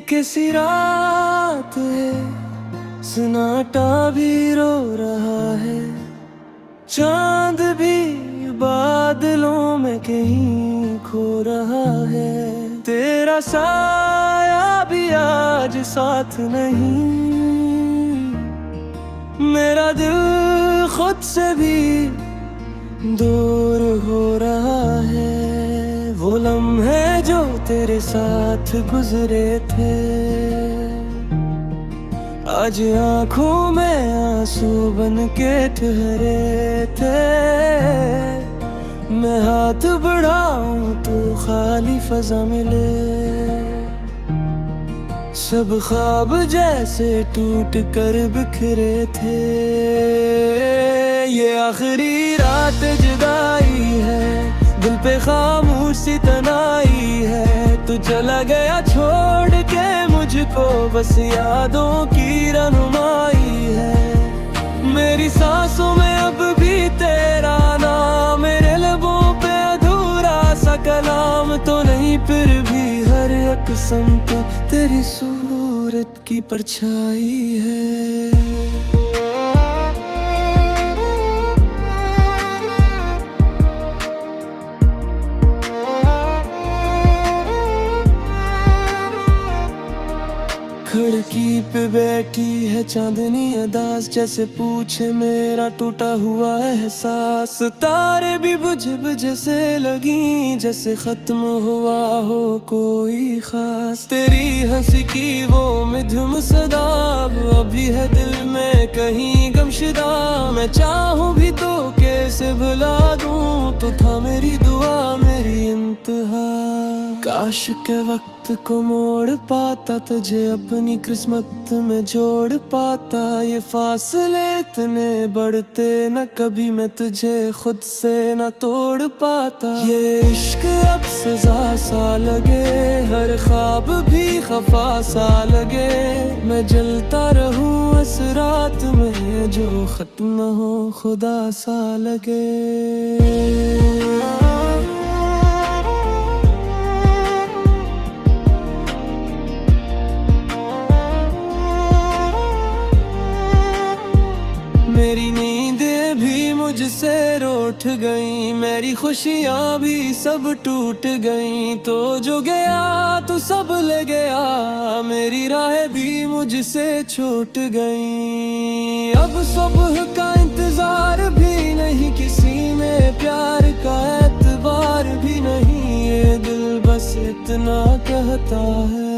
किसी रात है, सन्नाटा भी रो रहा है, चांद भी बादलों में कहीं खो रहा है। तेरा साया भी आज साथ नहीं, मेरा दिल खुद से भी दूर हो रहा है। वो लम्हे जो तेरे साथ गुजरे थे, आज आंखों में आंसू बन के ठहरे थे। मैं हाथ बढ़ाऊं तो खाली फजा मिले, सब ख्वाब जैसे टूट कर बिखरे थे। ये आखिरी रात जुदाई है, दिल पे खामोशी तनाई है। तू चला गया छोड़ के मुझको, बस यादों की रहनुमाई है। मेरी सांसों में अब भी तेरा नाम, मेरे लबों पे अधूरा सा कलाम तो नहीं, फिर भी हर एक समत तेरी सूरत की परछाई है। खिड़की पे बैठी है चांदनी अदास, जैसे पूछे मेरा टूटा हुआ एहसास। तारे भी बुझ बुझ से लगी, जैसे खत्म हुआ हो कोई खास। तेरी हंसी की वो मिधुम सदा अभी है दिल में कहीं गमशुदा। मैं चाहूँ भी तो कैसे भुला दूँ, तो था मेरी दुआ मेरी इंतहा। काश के वक्त को मोड़ पाता, तुझे अपनी किस्मत में जोड़ पाता। ये फासले इतने बढ़ते न, कभी मैं तुझे खुद से न तोड़ पाता। ये इश्क अब सजा सा लगे, हर ख्वाब भी खफा सा लगे। मैं जलता रहूं इस रात में, जो खत्म न हो खुदा सा लगे। मेरी नींदें भी मुझसे रूठ गईं, मेरी खुशियाँ भी सब टूट गईं। तो जो गया तो सब ले गया, मेरी राहें भी मुझसे छूट गईं। अब सुबह का इंतजार भी नहीं, किसी में प्यार का एतबार भी नहीं। ये दिल बस इतना कहता है,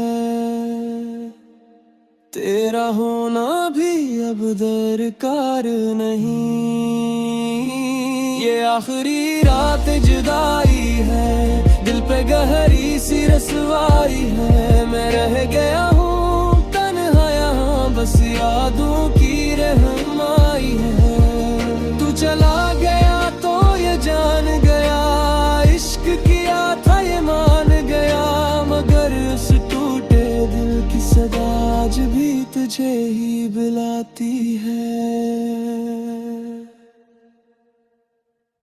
तेरा होना भी अब दरकार नहीं। ये आखिरी रात जुदाई है, दिल पे गहरी सी रसवाई है। मैं रह गया हूँ तन्हा यहाँ, बस यादों की रहनुमाई है। तू चला गया तो ये जान गया, इश्क किया था ये मान गया। मगर उस टूटे दिल की सदा आज भी तुझे ही बुलाती है।